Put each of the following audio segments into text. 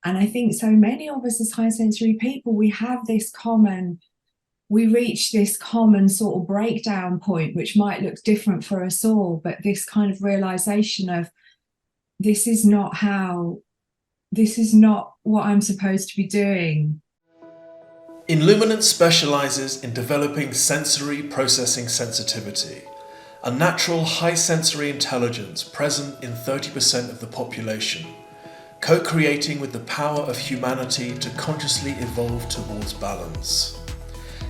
And I think so many of us as high sensory people, we reach this common sort of breakdown point, which might look different for us all, but this kind of realization of this is not what I'm supposed to be doing. Illuminance specializes in developing sensory processing sensitivity, a natural high sensory intelligence present in 30% of the population, co-creating with the power of humanity to consciously evolve towards balance.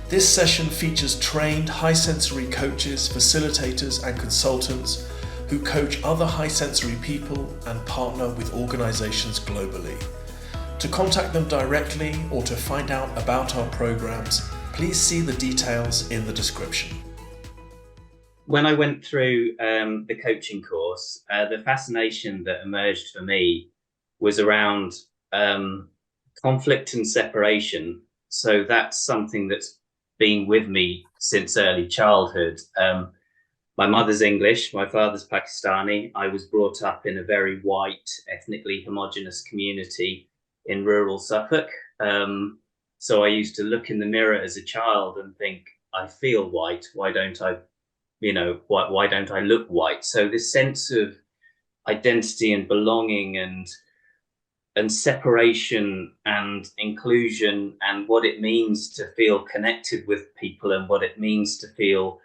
This session features trained high sensory coaches, facilitators and consultants who coach other high sensory people and partner with organizations globally. To contact them directly or to find out about our programs, please see the details in the description. When I went through the coaching course, the fascination that emerged for me was around conflict and separation. So that's something that's been with me since early childhood. My mother's English, my father's Pakistani. I was brought up in a very white, ethnically homogenous community in rural Suffolk. So I used to look in the mirror as a child and think, I feel white. Why don't I, why don't I look white? So this sense of identity and belonging and separation and inclusion and what it means to feel connected with people and what it means to feel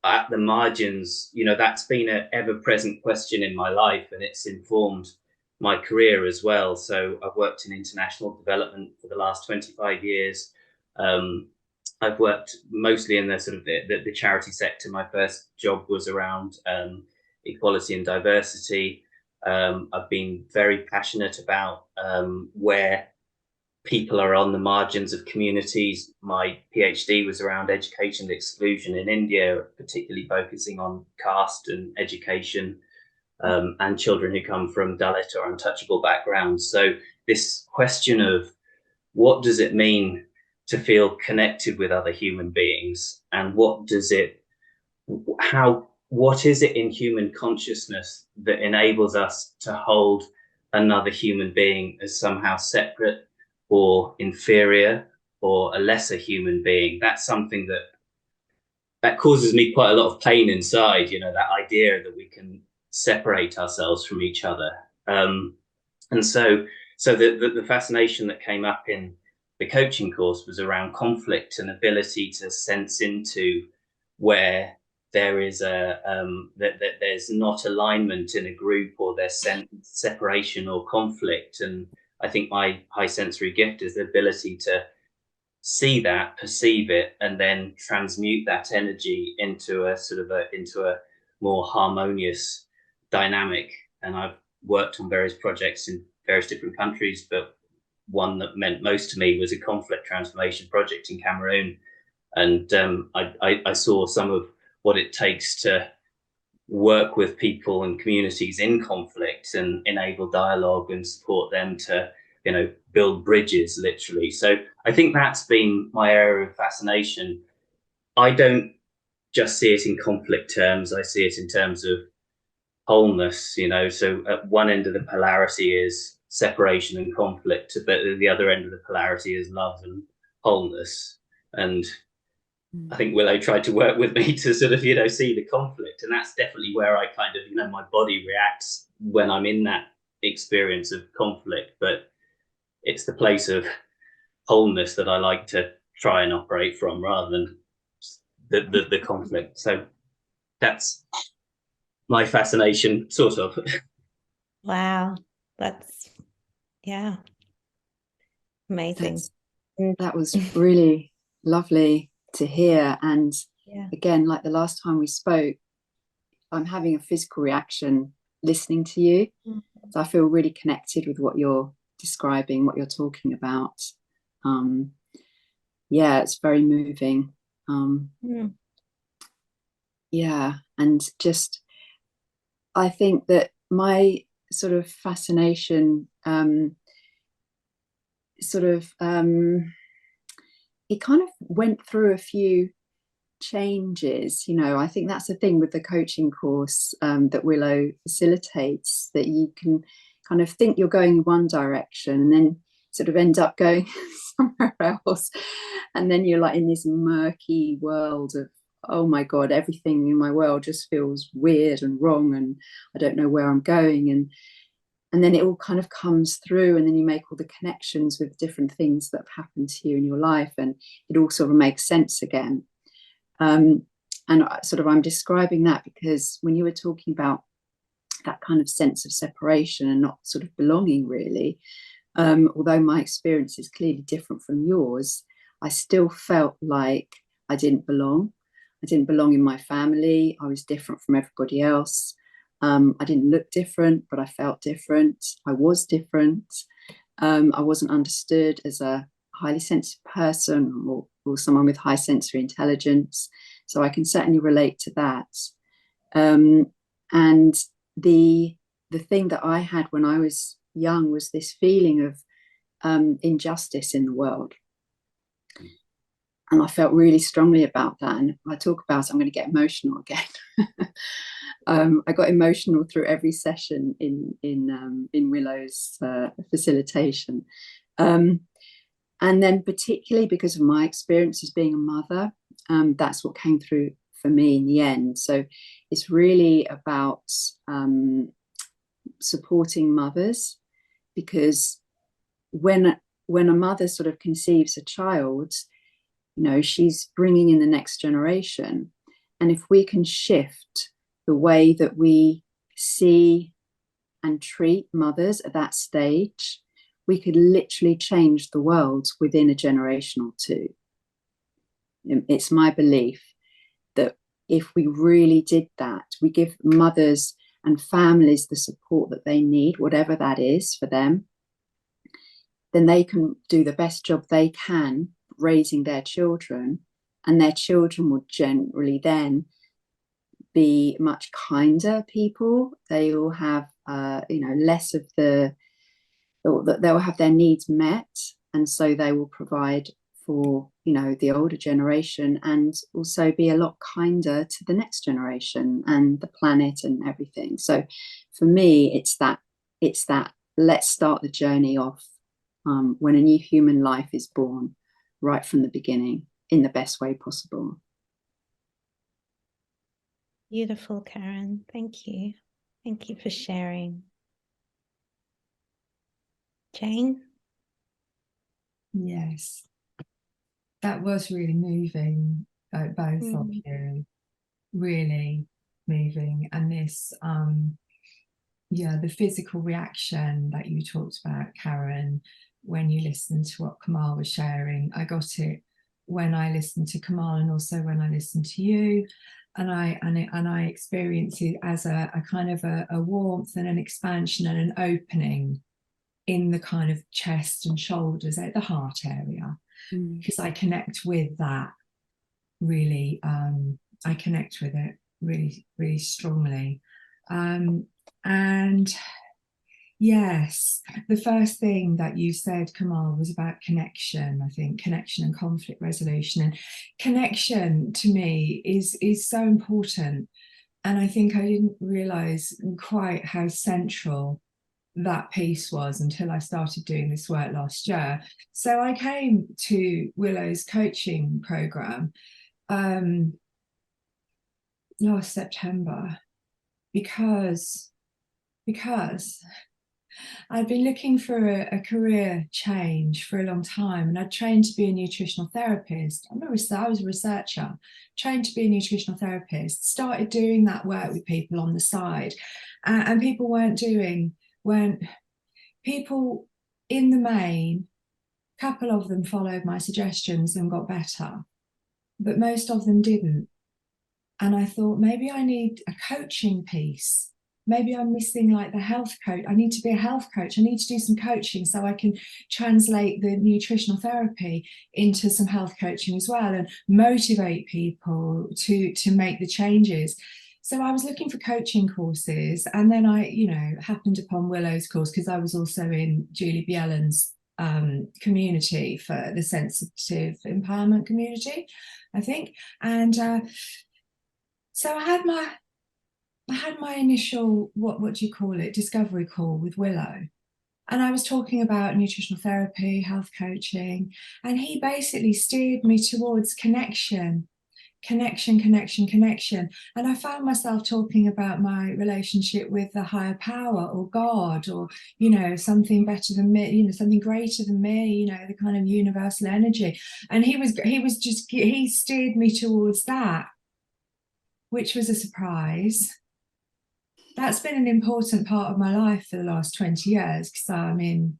at the margins, that's been an ever-present question in my life, and it's informed my career as well. So I've worked in international development for the last 25 years. I've worked mostly in the sort of the charity sector. My first job was around equality and diversity. I've been very passionate about where people are on the margins of communities. My PhD was around education exclusion in India, particularly focusing on caste and education. And children who come from Dalit or untouchable backgrounds. So this question of what does it mean to feel connected with other human beings, and what is it in human consciousness that enables us to hold another human being as somehow separate or inferior or a lesser human being? That's something that causes me quite a lot of pain inside, that idea that we can separate ourselves from each other. And so the fascination that came up in the coaching course was around conflict and ability to sense into where there is that there's not alignment in a group, or there's separation or conflict. And I think my high sensory gift is the ability to see that, perceive it, and then transmute that energy into a more harmonious dynamic. And I've worked on various projects in various different countries, but one that meant most to me was a conflict transformation project in Cameroon. And I saw some of what it takes to work with people and communities in conflict and enable dialogue and support them to, build bridges, literally. So I think that's been my area of fascination. I don't just see it in conflict terms. I see it in terms of wholeness, so at one end of the polarity is separation and conflict, but at the other end of the polarity is love and wholeness. And I think Willow tried to work with me to sort of, see the conflict. And that's definitely where I kind of, my body reacts when I'm in that experience of conflict. But it's the place of wholeness that I like to try and operate from, rather than the conflict. So that's my fascination, sort of. Wow. That's, yeah, amazing. That was really lovely to hear. And Yeah. again, like the last time we spoke, I'm having a physical reaction listening to you. So I feel really connected with what you're describing, what you're talking about. Yeah, it's very moving. Yeah, and just, I think that my sort of fascination it kind of went through a few changes. I think that's the thing with the coaching course that Willow facilitates, that you can kind of think you're going in one direction and then sort of end up going somewhere else, and then you're like in this murky world of, oh my god, everything in my world just feels weird and wrong, and I don't know where I'm going, and then it all kind of comes through, and then you make all the connections with different things that have happened to you in your life, and it all sort of makes sense again. And I'm describing that because when you were talking about that kind of sense of separation and not sort of belonging really, although my experience is clearly different from yours, I still felt like I didn't belong. I didn't belong in my family. I was different from everybody else. I didn't look different, but I felt different. I was different. I wasn't understood as a highly sensitive person or someone with high sensory intelligence. So I can certainly relate to that. And the thing that I had when I was young was this feeling of injustice in the world. And I felt really strongly about that. And if I talk about it, I'm going to get emotional again. I got emotional through every session in Willow's facilitation. And then particularly because of my experience as being a mother, that's what came through for me in the end. So it's really about supporting mothers, because when a mother sort of conceives a child, you know, she's bringing in the next generation. And if we can shift the way that we see and treat mothers at that stage, we could literally change the world within a generation or two. It's my belief that if we really did that, we give mothers and families the support that they need, whatever that is for them, then they can do the best job they can raising their children, and their children will generally then be much kinder people. They will have less of they'll have their needs met, and so they will provide for the older generation, and also be a lot kinder to the next generation and the planet and everything. So for me, it's that let's start the journey off when a new human life is born, right from the beginning, in the best way possible. Beautiful, Karen. Thank you. Thank you for sharing. Jane? Yes, that was really moving, both of you, really moving. And this, the physical reaction that you talked about, Karen, when you listened to what Kemal was sharing, I got it when I listened to Kemal, and also when I listened to you. And I experienced it as a kind of a warmth and an expansion and an opening in the kind of chest and shoulders, at the heart area, because I connect with that really. I connect with it really, really strongly. And yes, the first thing that you said, Kemal, was about connection. I think connection and conflict resolution, and connection to me is so important. And I think I didn't realize quite how central that piece was until I started doing this work last year. So I came to Willow's coaching program last September because I'd been looking for a career change for a long time, and I'd trained to be a nutritional therapist. I was a researcher, trained to be a nutritional therapist, started doing that work with people on the side, and people people in the main, a couple of them followed my suggestions and got better, but most of them didn't. And I thought, maybe I need a coaching piece. Maybe I'm missing like the health coach. I need to be a health coach. I need to do some coaching so I can translate the nutritional therapy into some health coaching as well, and motivate people to make the changes. So I was looking for coaching courses, and then I, happened upon Willow's course because I was also in Julie Bielan's community for the sensitive empowerment community, I think. And so I had I had my initial, what do you call it, discovery call with Willow. And I was talking about nutritional therapy, health coaching, and he basically steered me towards connection. And I found myself talking about my relationship with the higher power or God, or, something better than me, something greater than me, the kind of universal energy. And he steered me towards that, which was a surprise. That's been an important part of my life for the last 20 years, because I'm in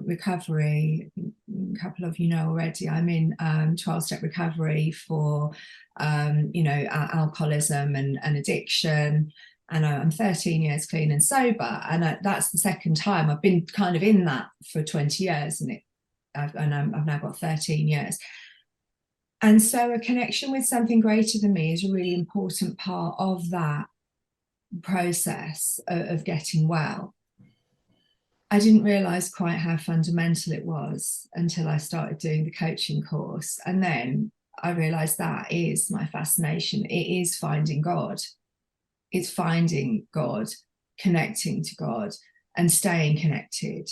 recovery. A couple of you know already, I'm in 12-step recovery for alcoholism and addiction, and I'm 13 years clean and sober, and that's the second time I've been kind of in that for 20 years, and I've now got 13 years. And so a connection with something greater than me is a really important part of that process of getting well. I didn't realize quite how fundamental it was until I started doing the coaching course. And then I realized that is my fascination. It is finding God. It's finding God, connecting to God, and staying connected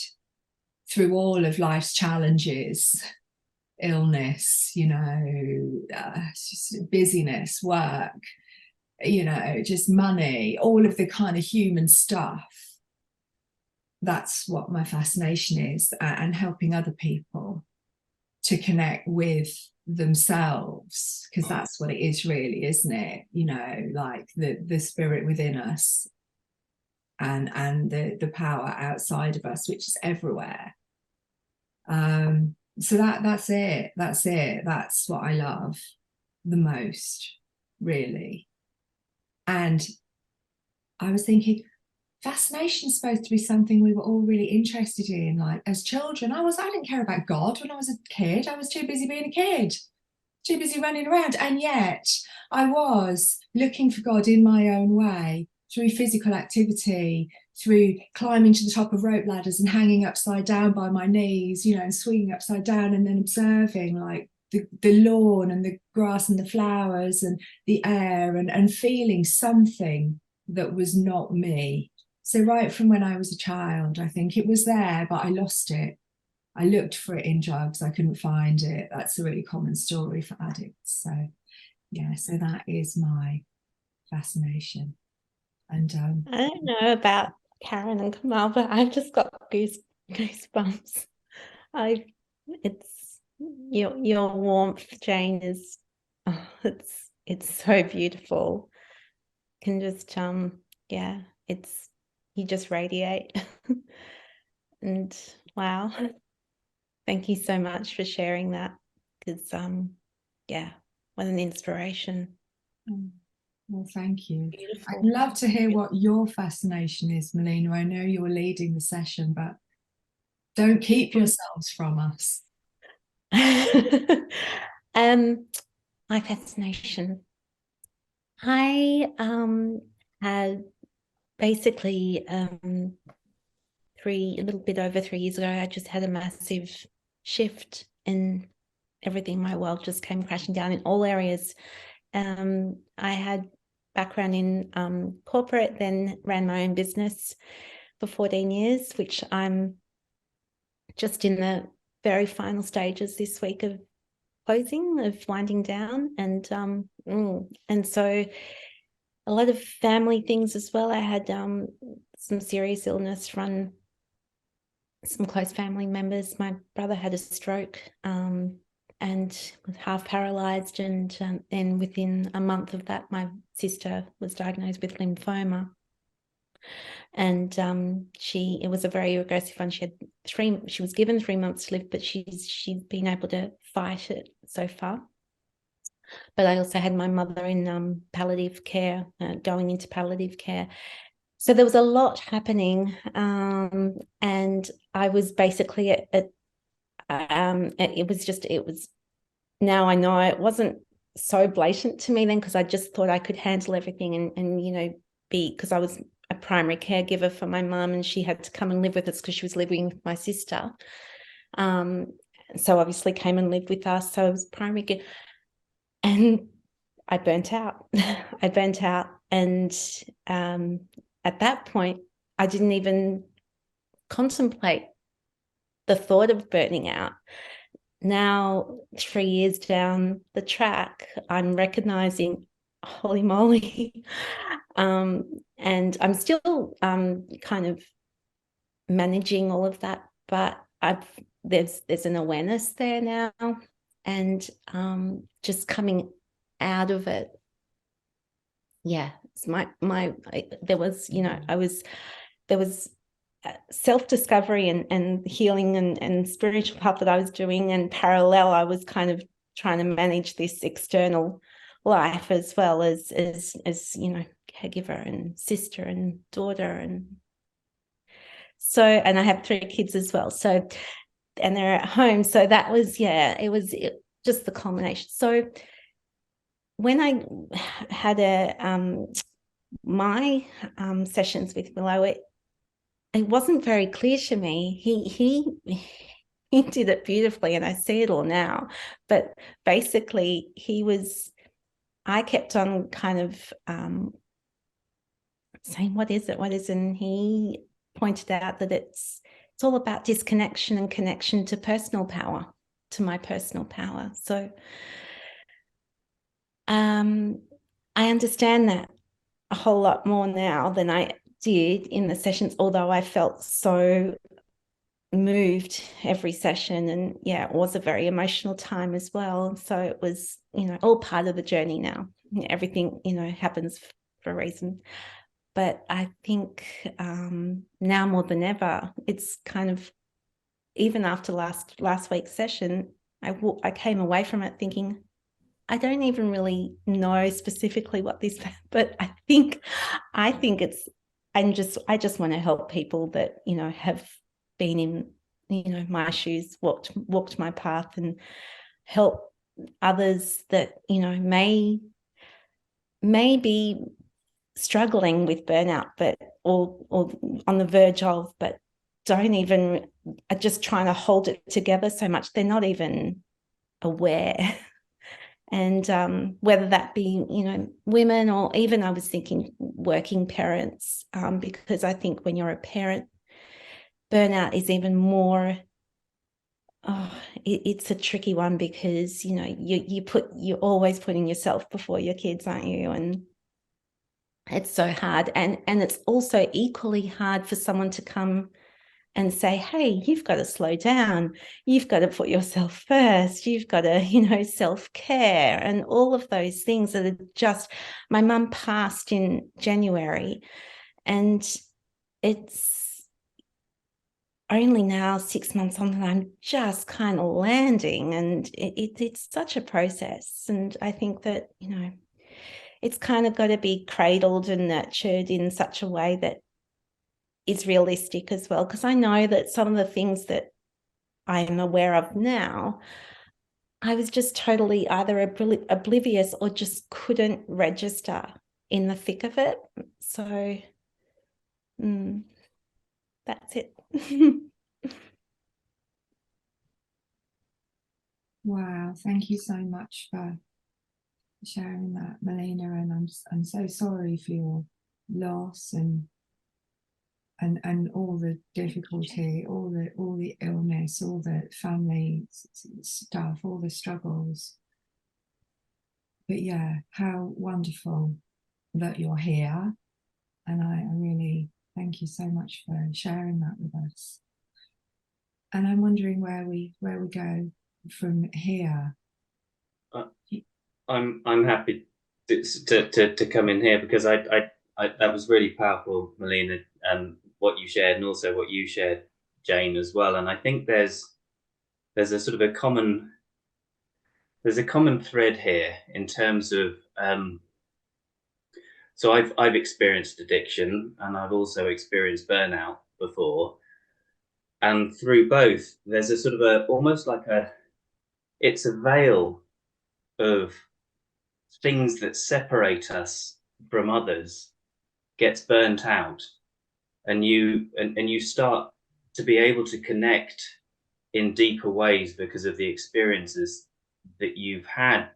through all of life's challenges, illness, busyness, work, just money, all of the kind of human stuff. That's what my fascination is, and helping other people to connect with themselves, because that's what it is really, isn't it? Like the spirit within us and the power outside of us, which is everywhere. So that's it. That's what I love the most, really. And I was thinking, fascination is supposed to be something we were all really interested in. Like as children, I didn't care about God when I was a kid. I was too busy being a kid, too busy running around. And yet I was looking for God in my own way, through physical activity, through climbing to the top of rope ladders and hanging upside down by my knees, and swinging upside down, and then observing like the lawn and the grass and the flowers and the air, and feeling something that was not me. So right from when I was a child, I think it was there, but I lost it. I looked for it in drugs. I couldn't find it. That's a really common story for addicts. So yeah, so that is my fascination. And I don't know about Karen and Kemal, but I've just got goosebumps. It's your warmth, Jane, is it's so beautiful. Can just you just radiate. And wow, thank you so much for sharing that, because what an inspiration. Well, thank you. Beautiful. I'd love to hear what your fascination is, Melina. I know you're leading the session, but don't keep yourselves from us. My fascination. I had basically a little bit over 3 years ago, I just had a massive shift, and everything in my world just came crashing down in all areas. I had background in corporate, then ran my own business for 14 years, which I'm just in the very final stages this week of closing, of winding down, and so a lot of family things as well. I had some serious illness run some close family members. My brother had a stroke and was half paralyzed, and then within a month of that, my sister was diagnosed with lymphoma. And it was a very aggressive one. She was given 3 months to live, but she's been able to fight it so far. But I also had my mother in palliative care, going into palliative care. So there was a lot happening, and I was basically it was now I know it wasn't so blatant to me then, because I just thought I could handle everything and because I was a primary caregiver for my mum, and she had to come and live with us because she was living with my sister. So obviously came and lived with us. So I was primary care, and I burnt out. And at that point, I didn't even contemplate the thought of burning out. Now, 3 years down the track, I'm recognizing, holy moly. And I'm still kind of managing all of that, but there's an awareness there now, and just coming out of it. Yeah, it's there was, there was self-discovery and healing and spiritual path that I was doing, and parallel I was kind of trying to manage this external life as well as caregiver and sister and daughter. And so, and I have 3 kids as well, so, and they're at home, so that was, it was just the culmination. So when I had my sessions with Willow, it wasn't very clear to me. He did it beautifully, and I see it all now. But basically, I kept on kind of saying, what is it? What is it? And he pointed out that it's all about disconnection and connection to personal power, to my personal power. So I understand that a whole lot more now than I did in the sessions, although I felt so moved every session. And it was a very emotional time as well. So it was, all part of the journey now. Everything, happens for a reason. But I think now more than ever, it's kind of, even after last week's session, I came away from it thinking, I don't even really know specifically what this, but I think it's, I just want to help people that, have been in, my shoes, walked my path, and help others that, may be struggling with burnout, but or on the verge of, but don't even, are just trying to hold it together so much they're not even aware. And whether that be, women, or even I was thinking working parents, because I think when you're a parent, burnout is even more, it's a tricky one, because, you're always putting yourself before your kids, aren't you? And it's so hard. And it's also equally hard for someone to come and say, hey, you've got to slow down. You've got to put yourself first. You've got to, self-care, and all of those things that are just, my mum passed in January, and it's only now 6 months on that I'm just kind of landing, and it's such a process. And I think that, it's kind of got to be cradled and nurtured in such a way that is realistic as well, because I know that some of the things that I am aware of now, I was just totally either oblivious or just couldn't register in the thick of it. So that's it. Wow, thank you so much for sharing that, Melina, and I'm so sorry for your loss and all the difficulty, all the illness, all the family stuff, all the struggles. But how wonderful that you're here, and I really thank you so much for sharing that with us. And I'm wondering where we go from here. I'm happy to come in here, because I that was really powerful, Melina, what you shared, and also what you shared, Jane, as well. And I think there's a sort of a common thread here in terms of so I've experienced addiction, and I've also experienced burnout before, and through both there's a sort of almost like it's a veil of things that separate us from others gets burnt out, and you start to be able to connect in deeper ways because of the experiences that you've had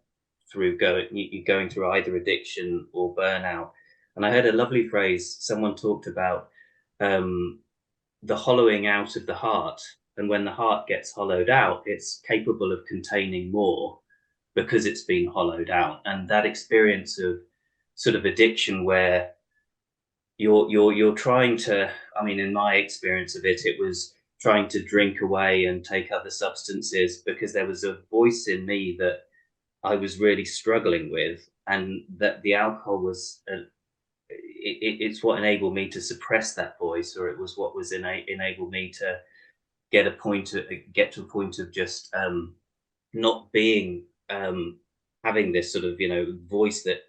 through going through either addiction or burnout, And I heard a lovely phrase, someone talked about the hollowing out of the heart. And when the heart gets hollowed out, it's capable of containing more because it's been hollowed out. And that experience of sort of addiction where you're trying to, I mean, in my experience of it, it was trying to drink away and take other substances because there was a voice in me that I was really struggling with, and that the alcohol was it's what enabled me to suppress that voice, or it was what was enabled me to get to a point of just not being having this sort of voice that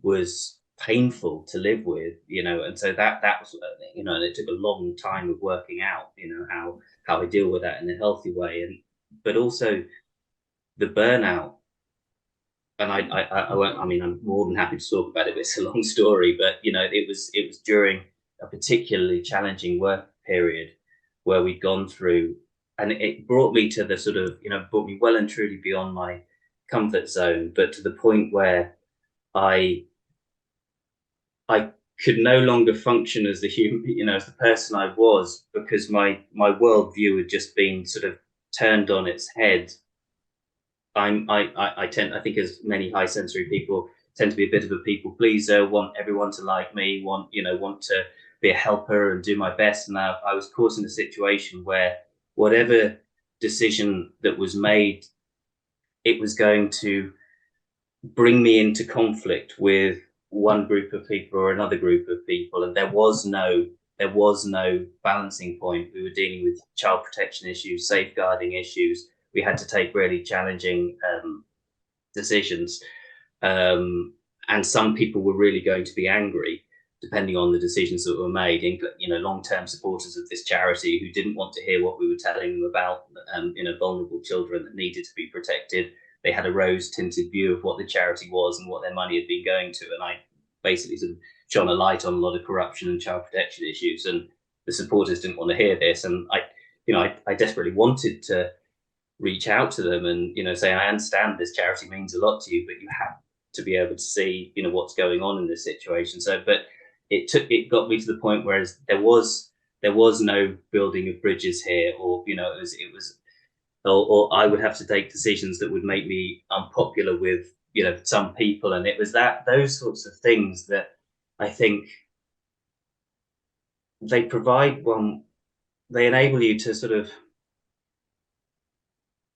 was painful to live with, and so that was and it took a long time of working out how I deal with that in a healthy way, and but also the burnout. And I won't. I mean, I'm more than happy to talk about it. But it's a long story, but it was during a particularly challenging work period where we'd gone through, and it brought me to the sort of brought me well and truly beyond my comfort zone, but to the point where I could no longer function as the human, as the person I was, because my worldview had just been sort of turned on its head. I think as many high sensory people tend to be a bit of a people pleaser, want everyone to like me, want to be a helper and do my best. And I was caught in a situation where whatever decision that was made, it was going to bring me into conflict with one group of people or another group of people, and there was no balancing point. We were dealing with child protection issues, safeguarding issues. We had to take really challenging decisions, and some people were really going to be angry depending on the decisions that were made. Long-term supporters of this charity who didn't want to hear what we were telling them about vulnerable children that needed to be protected. They had a rose-tinted view of what the charity was and what their money had been going to, and I basically sort of shone a light on a lot of corruption and child protection issues, and the supporters didn't want to hear this. And I desperately wanted to reach out to them and say, I understand this charity means a lot to you, but you have to be able to see what's going on in this situation. So, but it got me to the point where there was no building of bridges here, or it was or I would have to take decisions that would make me unpopular with some people, and it was those sorts of things that I think they provide. They enable you to sort of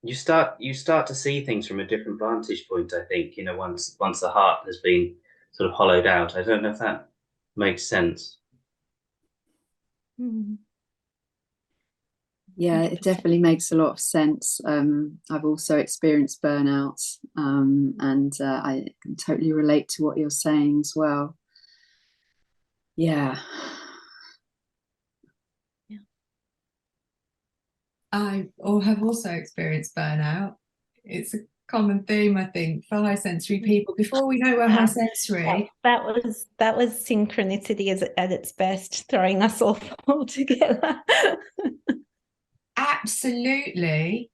you start to see things from a different vantage point. I think once the heart has been sort of hollowed out. I don't know if that makes sense. Yeah, it definitely makes a lot of sense. I've also experienced burnout, and I can totally relate to what you're saying as well. Yeah. I have also experienced burnout. It's a common theme, I think, for high sensory people. Before we know we're high sensory, that was synchronicity at its best, throwing us all together. Absolutely.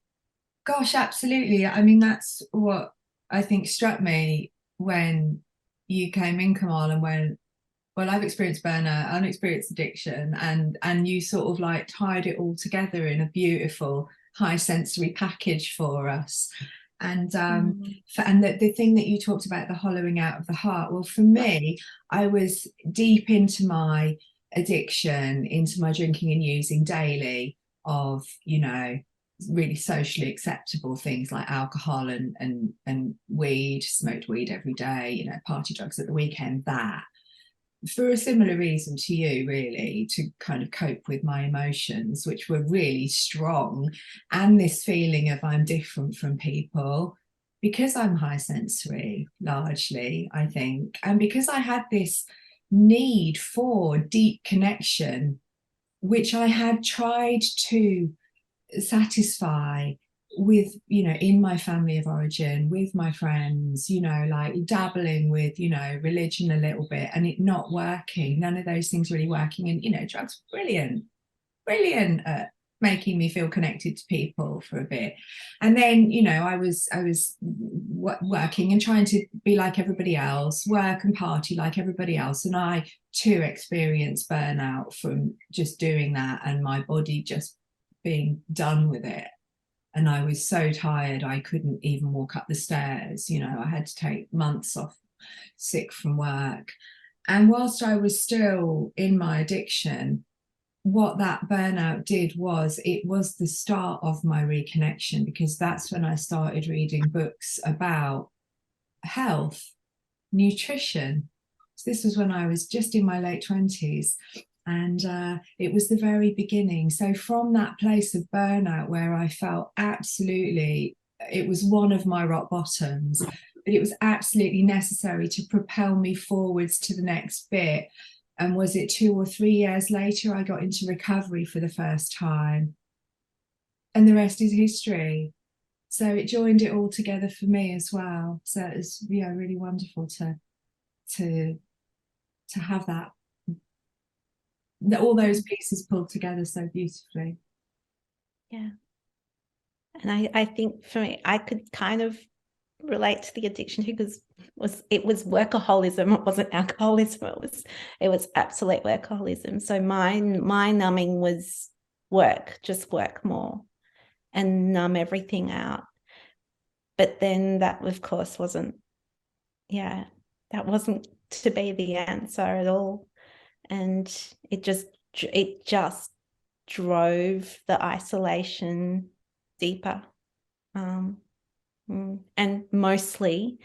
Gosh, absolutely. I mean, that's what I think struck me when you came in, Kemal, and when, well, I've experienced burnout, I've experienced addiction, and you sort of like tied it all together in a beautiful high sensory package for us. And and the thing that you talked about, the hollowing out of the heart, well, for me, I was deep into my addiction, into my drinking and using daily of really socially acceptable things like alcohol and weed, smoked weed every day, party drugs at the weekend, that for a similar reason to you, really, to kind of cope with my emotions, which were really strong, and this feeling of I'm different from people because I'm high sensory, largely, I think, and because I had this need for deep connection, which I had tried to satisfy with in my family of origin, with my friends, like dabbling with religion a little bit, and it not working, none of those things really working. And drugs were brilliant at making me feel connected to people for a bit. And then, you know, I was working and trying to be like everybody else, work and party like everybody else. And I too experienced burnout from just doing that, and my body just being done with it. And I was so tired I couldn't even walk up the stairs. You know, I had to take months off sick from work. And whilst I was still in my addiction, what that burnout did was, it was the start of my reconnection, because that's when I started reading books about health, nutrition. So this was when I was just in my late 20s, and it was the very beginning. So from that place of burnout where I felt absolutely, it was one of my rock bottoms, but it was absolutely necessary to propel me forwards to the next bit. And was it 2 or 3 years later, I got into recovery for the first time. And the rest is history. So it joined it all together for me as well. So it was, yeah, really wonderful to have that, all those pieces pulled together so beautifully. Yeah. And I think for me, I could kind of relate to the addiction because it was workaholism. It wasn't alcoholism. It was absolute workaholism. So my numbing was work, just work more and numb everything out. But then that, of course, wasn't to be the answer at all. And it just drove the isolation deeper. And mostly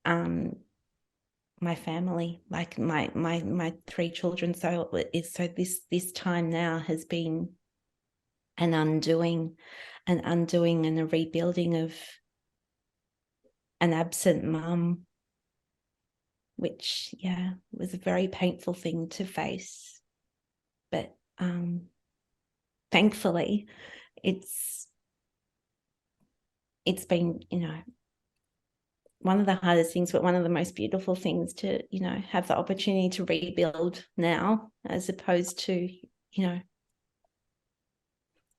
my family, like my 3 children. So this time now has been an undoing and a rebuilding of an absent mum, which was a very painful thing to face. But thankfully it's been, one of the hardest things, but one of the most beautiful things to, have the opportunity to rebuild now, as opposed to,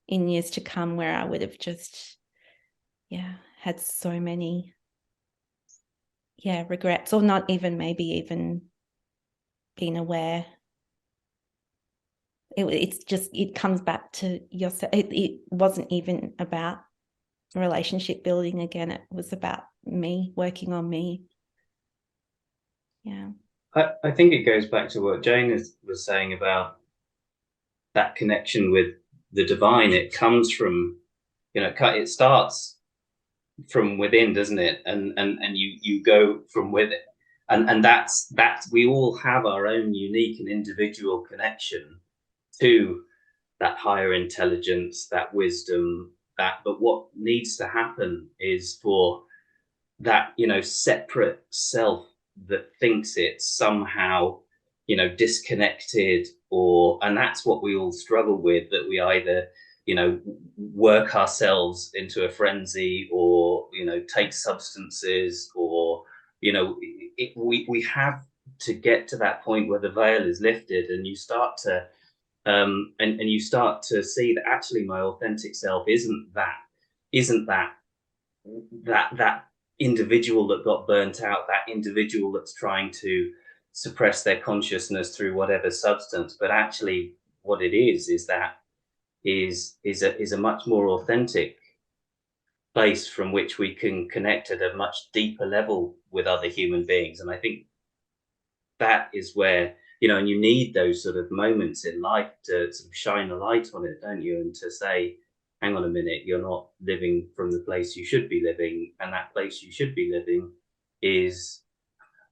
in years to come where I would have just, had so many, regrets, or not even being aware. It comes back to yourself. It wasn't even about relationship building again. It was about me, working on me. I think it goes back to what Jane was saying about that connection with the divine. It comes from, it starts from within, doesn't it? And you go from within, and that's we all have our own unique and individual connection to that higher intelligence, that wisdom, but what needs to happen is for that, separate self that thinks it's somehow, disconnected, and that's what we all struggle with, that we either, work ourselves into a frenzy, or, take substances, or, we have to get to that point where the veil is lifted and you start to and you start to see that actually my authentic self isn't that individual that got burnt out, that individual that's trying to suppress their consciousness through whatever substance, but actually what it is a much more authentic place from which we can connect at a much deeper level with other human beings. And I think that is where, and you need those sort of moments in life to sort of shine a light on it, don't you? And to say, hang on a minute, you're not living from the place you should be living. And that place you should be living is,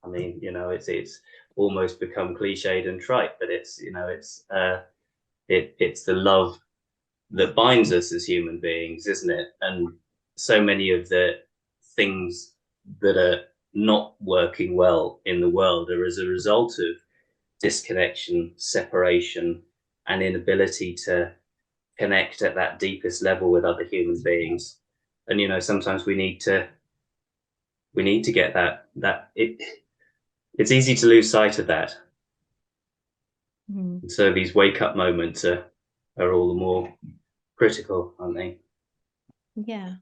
it's almost become cliched and trite, but it's the love that binds us as human beings, isn't it? And so many of the things that are not working well in the world are as a result of disconnection, separation, and inability to connect at that deepest level with other human beings. And sometimes we need to get that it's easy to lose sight of that. So these wake up moments are are all the more critical, aren't they? Yeah,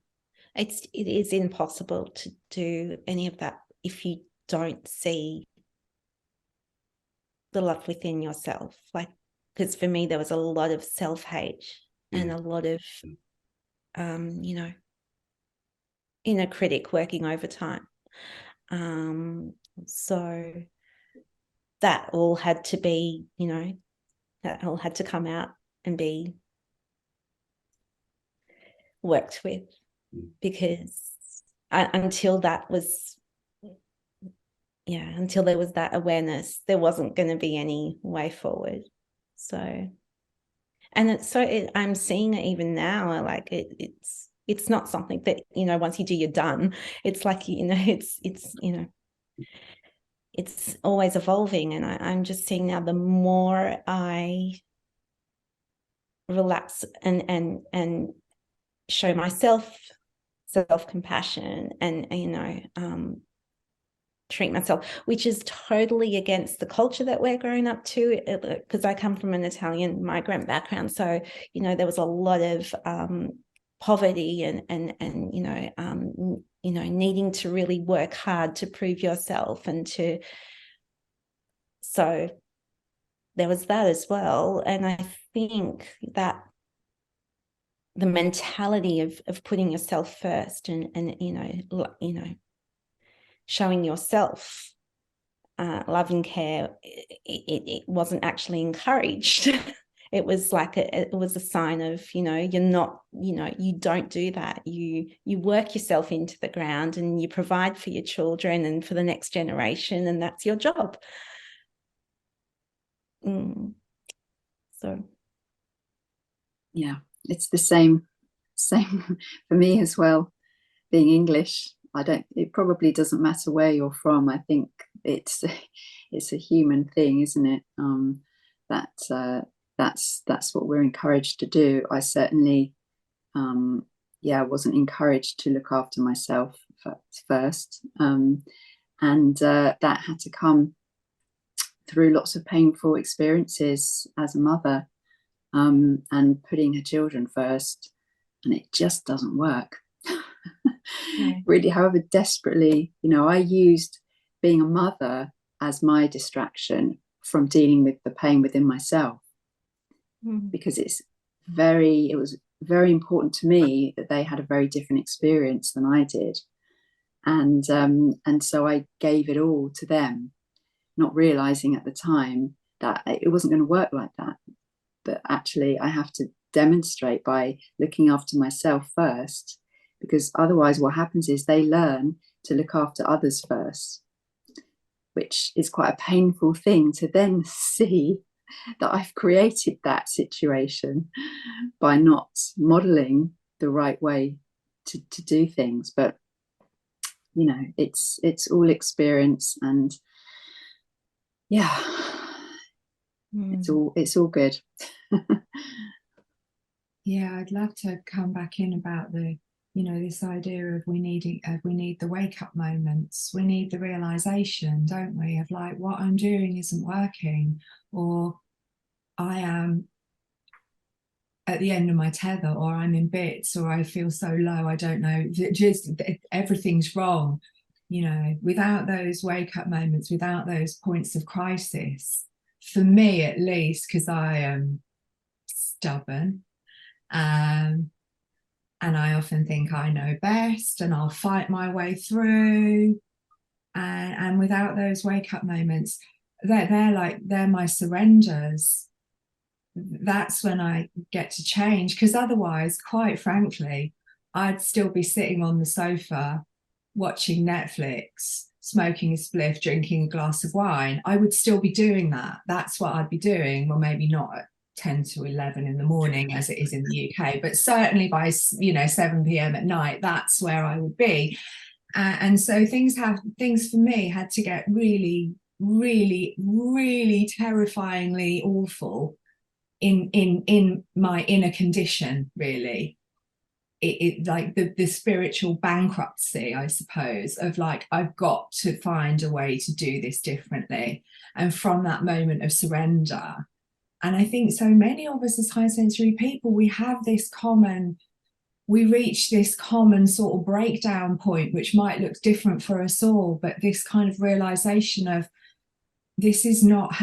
it is impossible to do any of that if you don't see the love within yourself. Like, because for me, there was a lot of self-hate and a lot of, you know, inner critic working overtime. So that all had to be, you know, that all had to come out and be worked with, because until that was, until there was that awareness, there wasn't going to be any way forward. So, and I'm seeing it even now, like it's not something that, you know, once you do, you're done. It's like, you know, it's you know, it's always evolving. And I'm just seeing now, the more I relax and show myself self-compassion and you know, treat myself, which is totally against the culture that we're growing up to, because I come from an Italian migrant background. So, you know, there was a lot of poverty and you know, needing to really work hard to prove yourself, and to, so there was that as well. And I think that the mentality of putting yourself first and you know, showing yourself love and care, it wasn't actually encouraged. It was like it was a sign of, you know, you're not, you know, you don't do that. You work yourself into the ground and you provide for your children and for the next generation, and that's your job. So yeah, it's the same for me as well. Being English, it probably doesn't matter where you're from. I think it's a human thing, isn't it? That's what we're encouraged to do. I certainly wasn't encouraged to look after myself first, and that had to come through lots of painful experiences as a mother, and putting her children first, and it just doesn't work. Really, however desperately, you know, I used being a mother as my distraction from dealing with the pain within myself, because it was very important to me that they had a very different experience than I did, and so I gave it all to them, not realizing at the time that it wasn't going to work like that. But actually, I have to demonstrate by looking after myself first, because otherwise what happens is they learn to look after others first, which is quite a painful thing to then see that I've created that situation by not modeling the right way to do things. But you know, it's all experience, and it's all good. Yeah, I'd love to come back in about the, you know, this idea of we need the wake-up moments. We need the realization, don't we, of like, what I'm doing isn't working, or I am at the end of my tether, or I'm in bits, or I feel so low, I don't know, just everything's wrong. You know, without those wake-up moments, without those points of crisis, for me at least, because I am stubborn, and I often think I know best and I'll fight my way through, and without those wake-up moments, they're my surrenders. That's when I get to change, because otherwise, quite frankly, I'd still be sitting on the sofa watching Netflix, smoking a spliff, drinking a glass of wine. I would still be doing that. That's what I'd be doing. Well, maybe not at 10 to 11 in the morning as it is in the UK, but certainly by 7 p.m. at night, that's where I would be. And so things for me had to get really, really, really terrifyingly awful in my inner condition, really. It like the spiritual bankruptcy, I suppose, of like, I've got to find a way to do this differently. And from that moment of surrender, And I think so many of us as high sensory people, we reach this common sort of breakdown point, which might look different for us all, but this kind of realization of this is not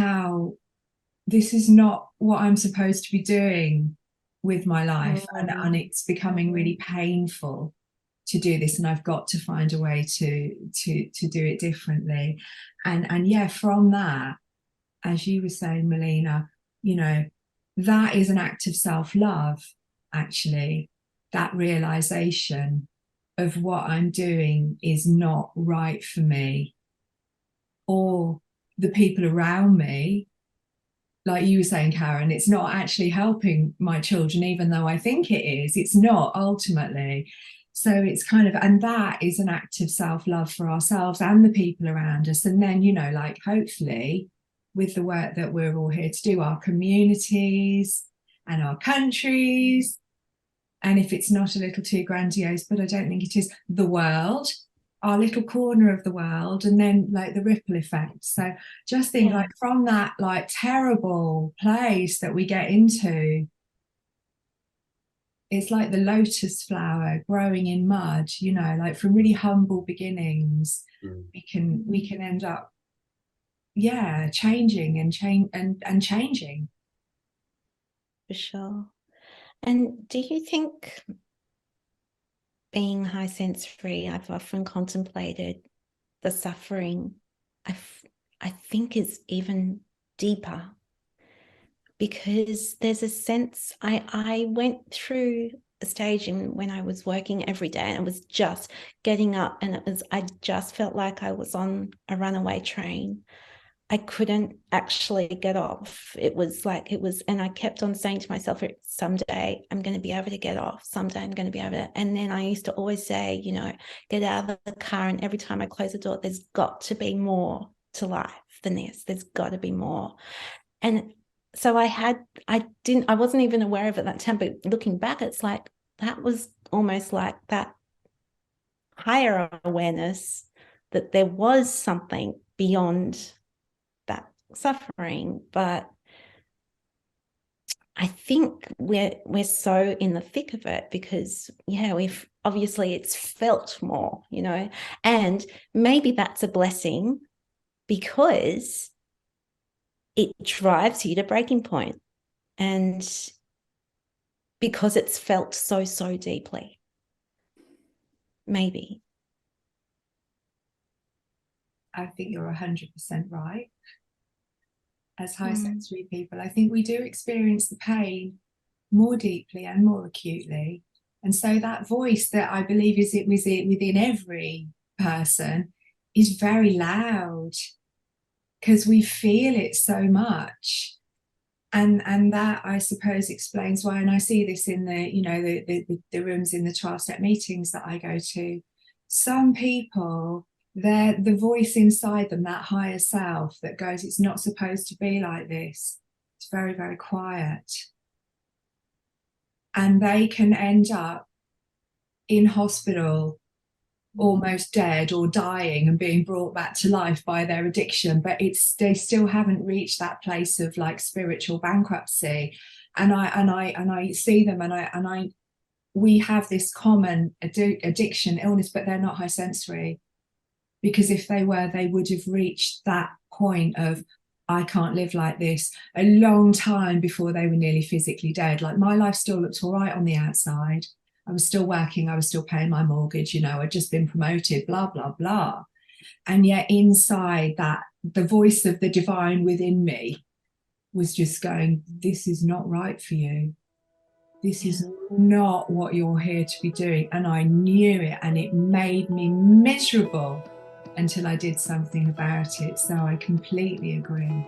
what I'm supposed to be doing with my life. And it's becoming really painful to do this, and I've got to find a way to do it differently. And yeah, from that, as you were saying, Melina, that is an act of self-love, actually, that realization of what I'm doing is not right for me or the people around me. Like you were saying, Karen, it's not actually helping my children, even though I think it is. It's not ultimately. So it's kind of, and that is an act of self-love for ourselves and the people around us. And then, like hopefully with the work that we're all here to do, our communities and our countries, and if it's not a little too grandiose, but I don't think it is, the world, our little corner of the world, and then like the ripple effect. So just think like from that like terrible place that we get into, it's like the lotus flower growing in mud, like from really humble beginnings, we can end up changing and changing. For sure. And do you think being high sensory, I've often contemplated the suffering, I think is even deeper, because there's a sense, I went through a stage when I was working every day and it was just getting up, and I just felt like I was on a runaway train. I couldn't actually get off. And I kept on saying to myself, someday I'm going to be able to get off. Someday I'm going to be able to. And then I used to always say, get out of the car. And every time I close the door, there's got to be more to life than this. There's got to be more. And so I wasn't even aware of it at that time, but looking back, it's like, that was almost like that higher awareness that there was something beyond that suffering. But I think we're so in the thick of it because we've obviously it's felt more, and maybe that's a blessing because it drives you to breaking point, and because it's felt so deeply. Maybe. I think you're 100% right. As high sensory people, I think we do experience the pain more deeply and more acutely. And so that voice that I believe is within every person is very loud because we feel it so much. And that, I suppose, explains why, and I see this in the rooms in the 12-step meetings that I go to, some people, the voice inside them, that higher self that goes, it's not supposed to be like this, it's very, very quiet. And they can end up in hospital almost dead or dying and being brought back to life by their addiction, but they still haven't reached that place of like spiritual bankruptcy. And I see them, and we have this common addiction illness, but they're not high sensory. Because if they were, they would have reached that point of, I can't live like this, a long time before they were nearly physically dead. Like my life still looked all right on the outside. I was still working, I was still paying my mortgage, I'd just been promoted, blah, blah, blah. And yet inside that, the voice of the divine within me was just going, this is not right for you. This is not what you're here to be doing. And I knew it, and it made me miserable until I did something about it. So I completely agree.